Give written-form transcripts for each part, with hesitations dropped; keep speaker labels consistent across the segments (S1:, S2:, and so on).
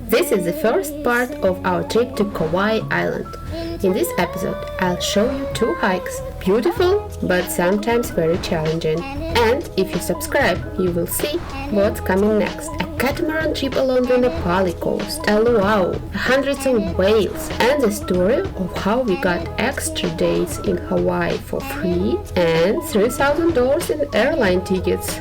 S1: This is the first part of our trip to Kauai Island. In this episode, I'll show you 2 hikes, beautiful but sometimes very challenging. And if you subscribe, you will see what's coming next. A catamaran trip along the Nā Pali Coast, a luau, hundreds of whales, and the story of how we got extra days in Hawaii for free and $3,000 in airline tickets.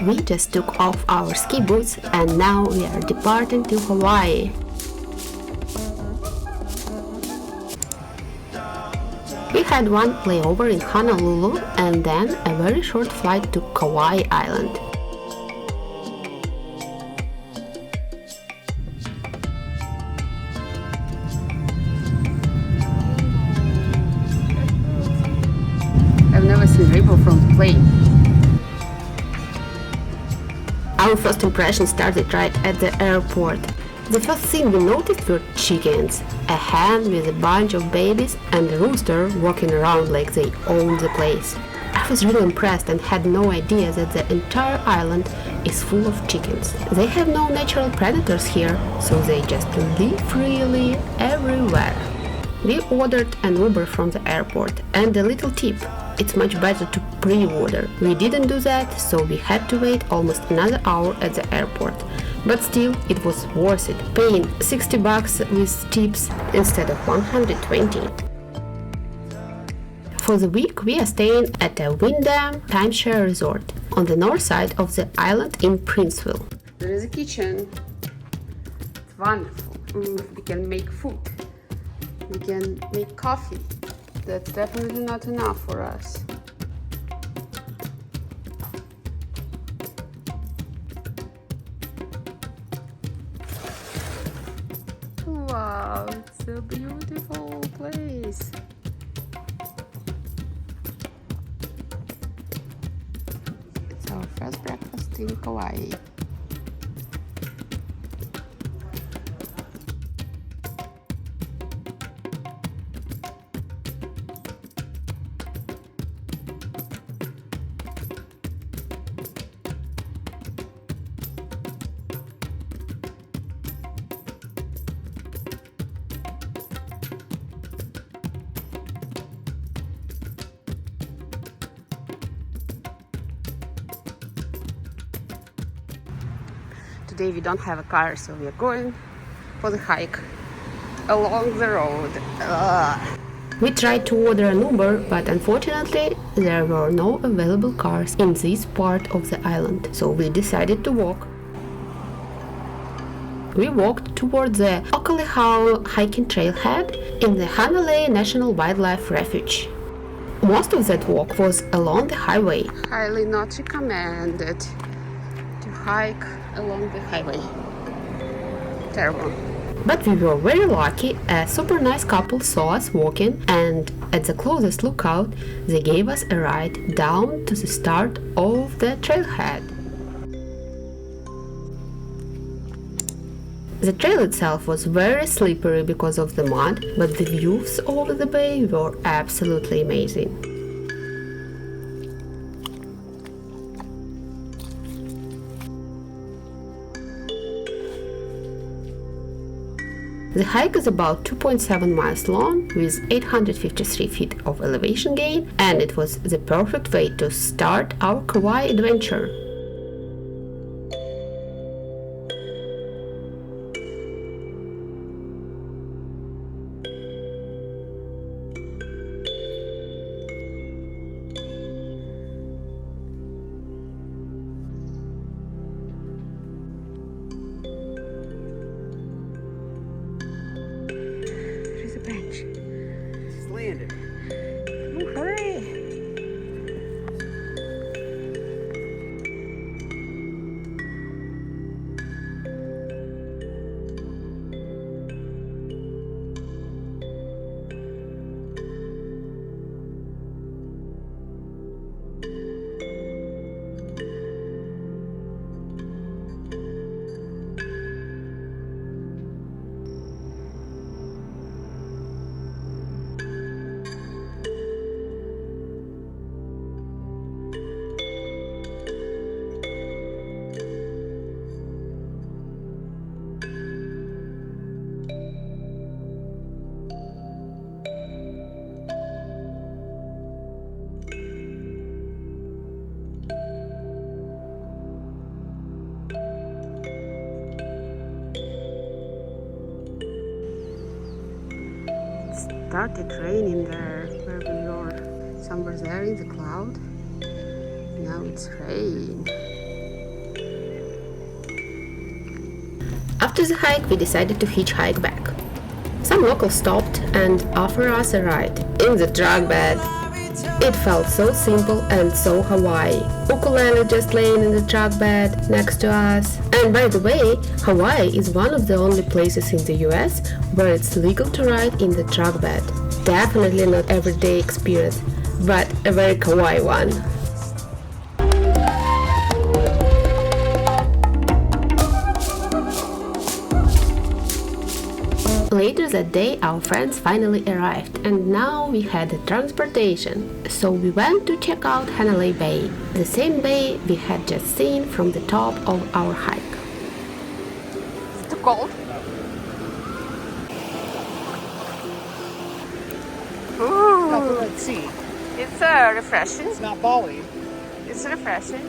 S1: We just took off our ski boots and now we are departing to Hawaii. We had one layover in Honolulu and then a very short flight to Kauai Island. I've never seen rainbow from the plane. Our first impression started right at the airport. The first thing we noticed were chickens, a hen with a bunch of babies and a rooster walking around like they owned the place. I was really impressed and had no idea that the entire island is full of chickens. They have no natural predators here, so they just live freely everywhere. We ordered an Uber from the airport, and a little tip: it's much better to pre-order. We didn't do that, so we had to wait almost another hour at the airport. But still, it was worth it, paying $60 with tips instead of $120. For the week, we are staying at a Wyndham timeshare resort on the north side of the island in Princeville. There is a kitchen. It's wonderful. We can make food. We can make coffee. That's definitely not enough for us. Wow, it's a beautiful place. It's our first breakfast in Kauai. Today we don't have a car, so we are going for the hike along the road. We tried to order an Uber, but unfortunately there were no available cars in this part of the island, so we decided to walk. We walked toward the Okalehau hiking trailhead in the Hanalei National Wildlife Refuge. Most of that walk was along the highway. Highly not recommended to hike along the highway. Terrible. But we were very lucky. A super nice couple saw us walking, and at the closest lookout they gave us a ride down to the start of the trailhead. The trail itself was very slippery because of the mud, but the views over the bay were absolutely amazing. The hike is about 2.7 miles long with 853 feet of elevation gain, and it was the perfect way to start our Kauai adventure. started raining there where we were. Somewhere there in the cloud. Now it's rain. After the hike, we decided to hitchhike back. Some locals stopped and offered us a ride in the truck bed. It felt so simple and so Hawaii. Ukulele just laying in the truck bed next to us. And by the way, Hawaii is one of the only places in the US where it's legal to ride in the truck bed. Definitely not everyday experience, but a very kawaii one. Later that day, our friends finally arrived, and now we had the transportation. So we went to check out Hanalei Bay, the same bay we had just seen from the top of our hike. It's too cold. Ooh.
S2: Not the Red Sea.
S1: It's refreshing.
S2: It's not Bali.
S1: It's refreshing.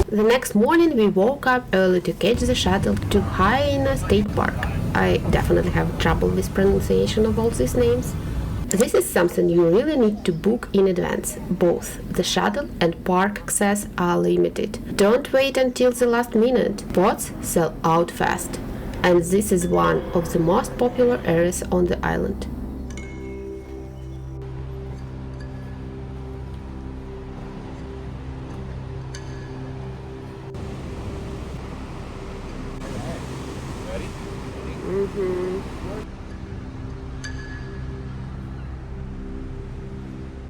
S1: The next morning we woke up early to catch the shuttle to Haina State Park. I definitely have trouble with pronunciation of all these names. This is something you really need to book in advance. Both the shuttle and park access are limited. Don't wait until the last minute. Spots sell out fast. And this is one of the most popular areas on the island.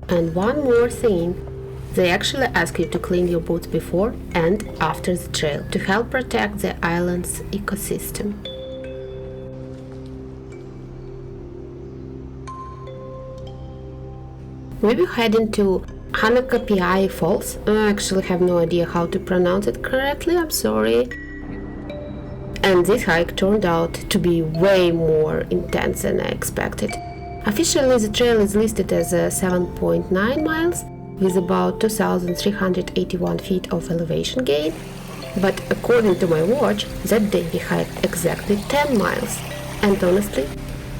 S1: And one more thing, they actually ask you to clean your boots before and after the trail to help protect the island's ecosystem. We were heading to Hanakapiai Falls. I actually have no idea how to pronounce it correctly, I'm sorry. And this hike turned out to be way more intense than I expected. Officially, the trail is listed as 7.9 miles with about 2,381 feet of elevation gain, but according to my watch, that day we hiked exactly 10 miles. And honestly,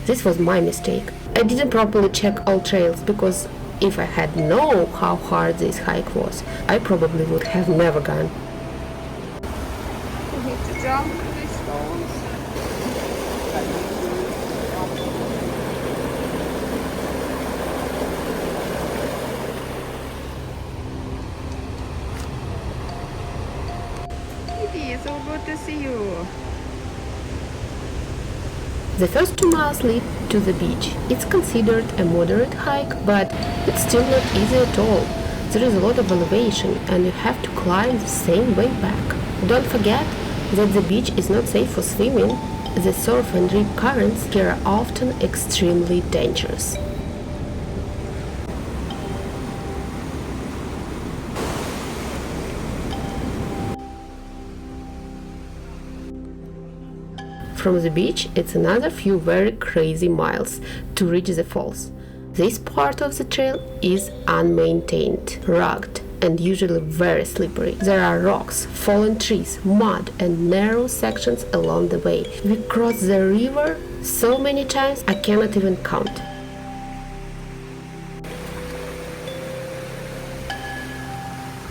S1: this was my mistake. I didn't properly check all trails because if I had known how hard this hike was, I probably would have never gone.
S2: You need to jump these stones. Kitty, so good to see you.
S1: The first 2 miles lead to the beach. It's considered a moderate hike, but it's still not easy at all. There is a lot of elevation and you have to climb the same way back. Don't forget that the beach is not safe for swimming. The surf and rip currents here are often extremely dangerous. From the beach, it's another few very crazy miles to reach the falls. This part of the trail is unmaintained, rugged, and usually very slippery. There are rocks, fallen trees, mud, and narrow sections along the way. We crossed the river so many times I cannot even count.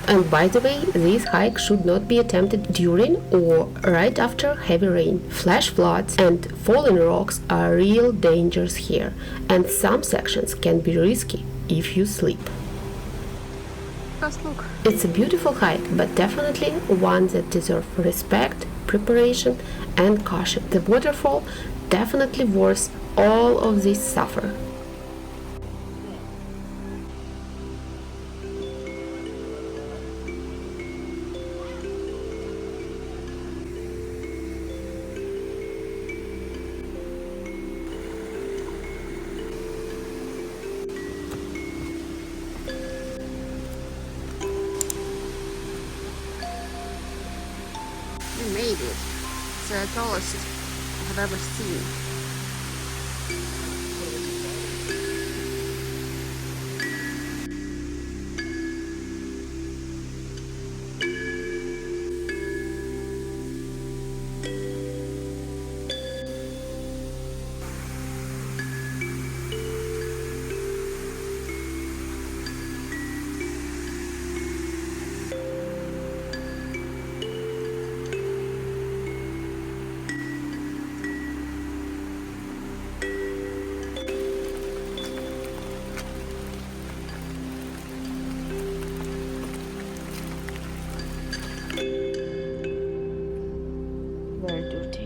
S1: And by the way, this hike should not be attempted during or right after heavy rain. Flash floods and fallen rocks are real dangers here, and some sections can be risky if you slip.
S2: Just look.
S1: It's a beautiful hike, but definitely one that deserves respect, preparation, and caution. The waterfall definitely worth all of this suffer.
S2: the tallest I have ever seen. Very dirty.